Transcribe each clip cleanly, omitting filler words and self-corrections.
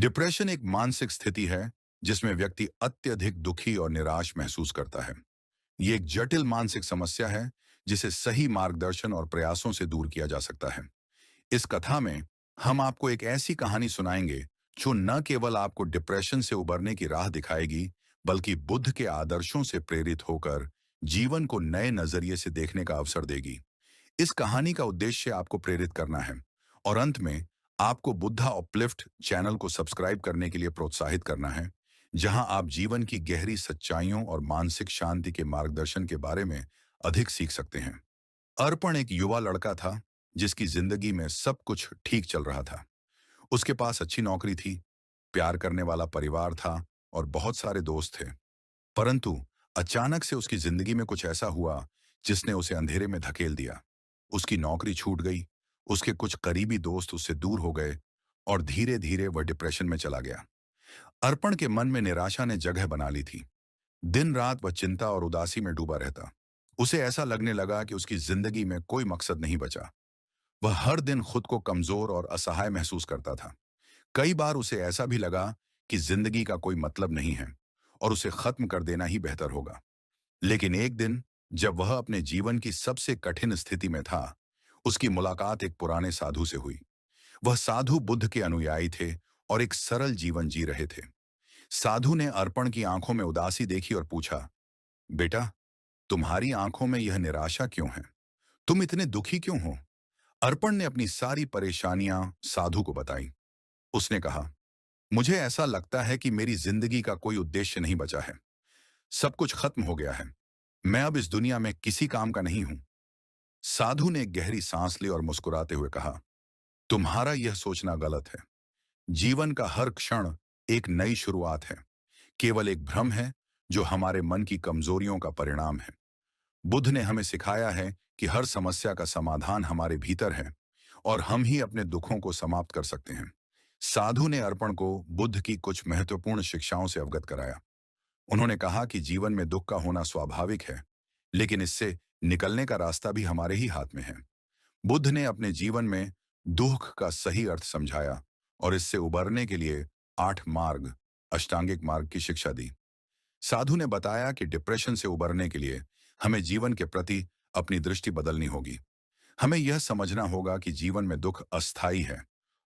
Depression एक मानसिक स्थिति है जिसमें व्यक्ति अत्यधिक दुखी और निराश महसूस करता है। ये एक जटिल मानसिक समस्या है जिसे सही मार्गदर्शन और प्रयासों से दूर किया जा सकता है। इस कथा में हम आपको एक ऐसी कहानी सुनाएंगे जो न केवल आपको डिप्रेशन से उबरने की राह दिखाएगी, बल्कि बुद्ध के आदर्शों से प्रेरित होकर जीवन को नए नजरिए से देखने का अवसर देगी। इस कहानी का उद्देश्य आपको प्रेरित करना है और अंत में आपको बुद्धा अपलिफ्ट चैनल को सब्सक्राइब करने के लिए प्रोत्साहित करना है, जहां आप जीवन की गहरी सच्चाइयों और मानसिक शांति के मार्गदर्शन के बारे में अधिक सीख सकते हैं। अर्पण एक युवा लड़का था जिसकी जिंदगी में सब कुछ ठीक चल रहा था। उसके पास अच्छी नौकरी थी, प्यार करने वाला परिवार था और बहुत सारे दोस्त थे। परंतु अचानक से उसकी जिंदगी में कुछ ऐसा हुआ जिसने उसे अंधेरे में धकेल दिया। उसकी नौकरी छूट गई, उसके कुछ करीबी दोस्त उससे दूर हो गए और धीरे धीरे वह डिप्रेशन में चला गया। अर्पण के मन में निराशा ने जगह बना ली थी। दिन रात वह चिंता और उदासी में डूबा रहता। उसे ऐसा लगने लगा कि उसकी जिंदगी में कोई मकसद नहीं बचा। वह हर दिन खुद को कमजोर और असहाय महसूस करता था। कई बार उसे ऐसा भी लगा कि जिंदगी का कोई मतलब नहीं है और उसे खत्म कर देना ही बेहतर होगा। लेकिन एक दिन, जब वह अपने जीवन की सबसे कठिन स्थिति में था, उसकी मुलाकात एक पुराने साधु से हुई। वह साधु बुद्ध के अनुयायी थे और एक सरल जीवन जी रहे थे। साधु ने अर्पण की आंखों में उदासी देखी और पूछा, बेटा, तुम्हारी आंखों में यह निराशा क्यों है? तुम इतने दुखी क्यों हो? अर्पण ने अपनी सारी परेशानियां साधु को बताई। उसने कहा, मुझे ऐसा लगता है कि मेरी जिंदगी का कोई उद्देश्य नहीं बचा है। सब कुछ खत्म हो गया है। मैं अब इस दुनिया में किसी काम का नहीं हूं। साधु ने गहरी सांस ली और मुस्कुराते हुए कहा, तुम्हारा यह सोचना गलत है। जीवन का हर क्षण एक नई शुरुआत है। केवल एक भ्रम है जो हमारे मन की कमजोरियों का परिणाम है। बुद्ध ने हमें सिखाया है कि हर समस्या का समाधान हमारे भीतर है और हम ही अपने दुखों को समाप्त कर सकते हैं। साधु ने अर्पण को बुद्ध की कुछ महत्वपूर्ण शिक्षाओं से अवगत कराया। उन्होंने कहा कि जीवन में दुख का होना स्वाभाविक है, लेकिन इससे निकलने का रास्ता भी हमारे ही हाथ में है। बुद्ध ने अपने जीवन में दुख का सही अर्थ समझाया और इससे उबरने के लिए 8 मार्ग, अष्टांगिक मार्ग की शिक्षा दी। साधु ने बताया कि डिप्रेशन से उबरने के लिए हमें जीवन के प्रति अपनी दृष्टि बदलनी होगी। हमें यह समझना होगा कि जीवन में दुख अस्थायी है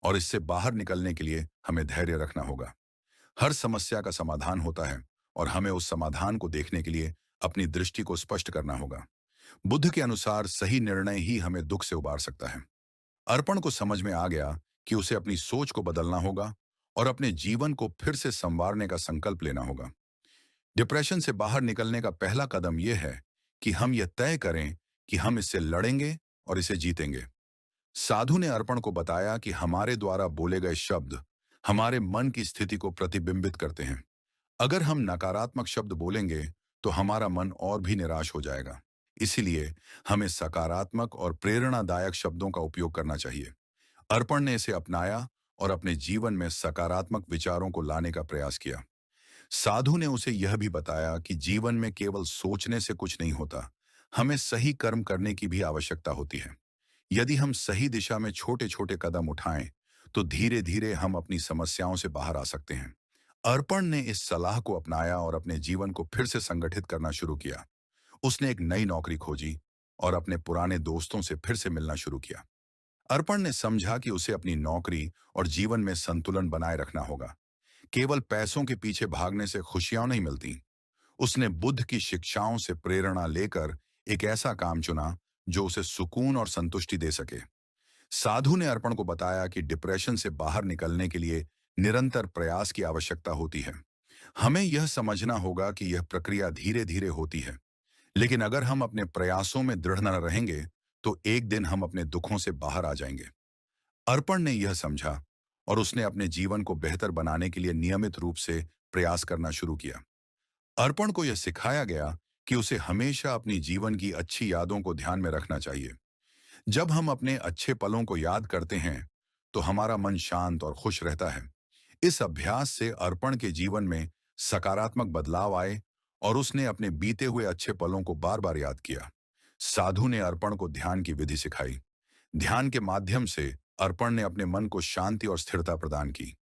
और इससे बाहर निकलने के लिए हमें धैर्य रखना होगा। हर समस्या का समाधान होता है और हमें उस समाधान को देखने के लिए अपनी दृष्टि को स्पष्ट करना होगा। बुद्ध के अनुसार सही निर्णय ही हमें दुख से उबार सकता है। अर्पण को समझ में आ गया कि उसे अपनी सोच को बदलना होगा और अपने जीवन को फिर से संवारने का संकल्प लेना होगा। डिप्रेशन से बाहर निकलने का पहला कदम यह है कि हम यह तय करें कि हम इससे लड़ेंगे और इसे जीतेंगे। साधु ने अर्पण को बताया कि हमारे द्वारा बोले गए शब्द हमारे मन की स्थिति को प्रतिबिंबित करते हैं। अगर हम नकारात्मक शब्द बोलेंगे तो हमारा मन और भी निराश हो जाएगा। इसीलिए हमें सकारात्मक और प्रेरणादायक शब्दों का उपयोग करना चाहिए। अर्पण ने इसे अपनाया और अपने जीवन में सकारात्मक विचारों को लाने का प्रयास किया। साधु ने उसे यह भी बताया कि जीवन में केवल सोचने से कुछ नहीं होता, हमें सही कर्म करने की भी आवश्यकता होती है। यदि हम सही दिशा में छोटे छोटे कदम उठाएं, तो धीरे धीरे हम अपनी समस्याओं से बाहर आ सकते हैं। अर्पण ने इस सलाह को अपनाया और अपने जीवन को फिर से संगठित करना शुरू किया। उसने एक नई नौकरी खोजी और अपने पुराने दोस्तों से फिर से मिलना शुरू किया। अर्पण ने समझा कि उसे अपनी नौकरी और जीवन में संतुलन बनाए रखना होगा। केवल पैसों के पीछे भागने से खुशियां नहीं मिलती। उसने बुद्ध की शिक्षाओं से प्रेरणा लेकर एक ऐसा काम चुना जो उसे सुकून और संतुष्टि दे सके। साधु ने अर्पण को बताया कि डिप्रेशन से बाहर निकलने के लिए निरंतर प्रयास की आवश्यकता होती है। हमें यह समझना होगा कि यह प्रक्रिया धीरे धीरे होती है, लेकिन अगर हम अपने प्रयासों में दृढ़ न रहेंगे, तो एक दिन हम अपने दुखों से बाहर आ जाएंगे। अर्पण ने यह समझा और उसने अपने जीवन को बेहतर बनाने के लिए नियमित रूप से प्रयास करना शुरू किया। अर्पण को यह सिखाया गया कि उसे हमेशा अपनी जीवन की अच्छी यादों को ध्यान में रखना चाहिए। जब हम अपने अच्छे पलों को याद करते हैं, तो हमारा मन शांत और खुश रहता है। इस अभ्यास से अर्पण के जीवन में सकारात्मक बदलाव आए और उसने अपने बीते हुए अच्छे पलों को बार बार याद किया। साधु ने अर्पण को ध्यान की विधि सिखाई। ध्यान के माध्यम से अर्पण ने अपने मन को शांति और स्थिरता प्रदान की।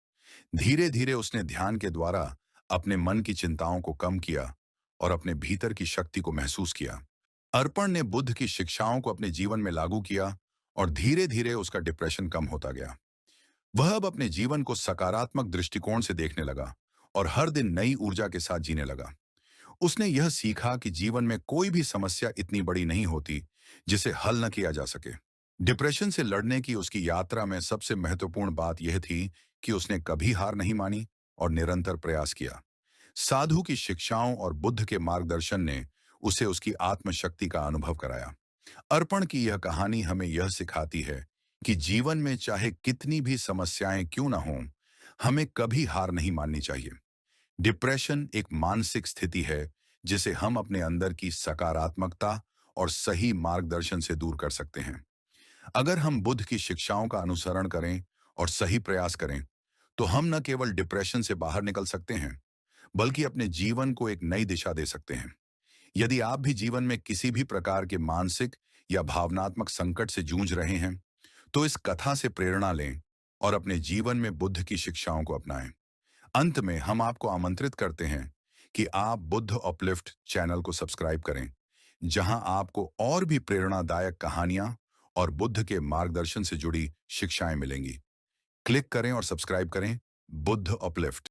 धीरे धीरे उसने ध्यान के द्वारा अपने मन की चिंताओं को कम किया और अपने भीतर की शक्ति को महसूस किया। अर्पण ने बुद्ध की शिक्षाओं को अपने जीवन में लागू किया और धीरे धीरे उसका डिप्रेशन कम होता गया। वह अब अपने जीवन को सकारात्मक दृष्टिकोण से देखने लगा और हर दिन नई ऊर्जा के साथ जीने लगा। उसने यह सीखा कि जीवन में कोई भी समस्या इतनी बड़ी नहीं होती जिसे हल न किया जा सके। डिप्रेशन से लड़ने की उसकी यात्रा में सबसे महत्वपूर्ण बात यह थी कि उसने कभी हार नहीं मानी और निरंतर प्रयास किया। साधु की शिक्षाओं और बुद्ध के मार्गदर्शन ने उसे उसकी आत्मशक्ति का अनुभव कराया। अर्पण की यह कहानी हमें यह सिखाती है कि जीवन में चाहे कितनी भी समस्याएं क्यों ना हों, हमें कभी हार नहीं माननी चाहिए। डिप्रेशन एक मानसिक स्थिति है जिसे हम अपने अंदर की सकारात्मकता और सही मार्गदर्शन से दूर कर सकते हैं। अगर हम बुद्ध की शिक्षाओं का अनुसरण करें और सही प्रयास करें, तो हम न केवल डिप्रेशन से बाहर निकल सकते हैं, बल्कि अपने जीवन को एक नई दिशा दे सकते हैं। यदि आप भी जीवन में किसी भी प्रकार के मानसिक या भावनात्मक संकट से जूझ रहे हैं, तो इस कथा से प्रेरणा लें और अपने जीवन में बुद्ध की शिक्षाओं को अपनाएं। अंत में हम आपको आमंत्रित करते हैं कि आप बुद्ध अपलिफ्ट चैनल को सब्सक्राइब करें, जहां आपको और भी प्रेरणादायक कहानियां और बुद्ध के मार्गदर्शन से जुड़ी शिक्षाएं मिलेंगी। क्लिक करें और सब्सक्राइब करें बुद्ध अपलिफ्ट।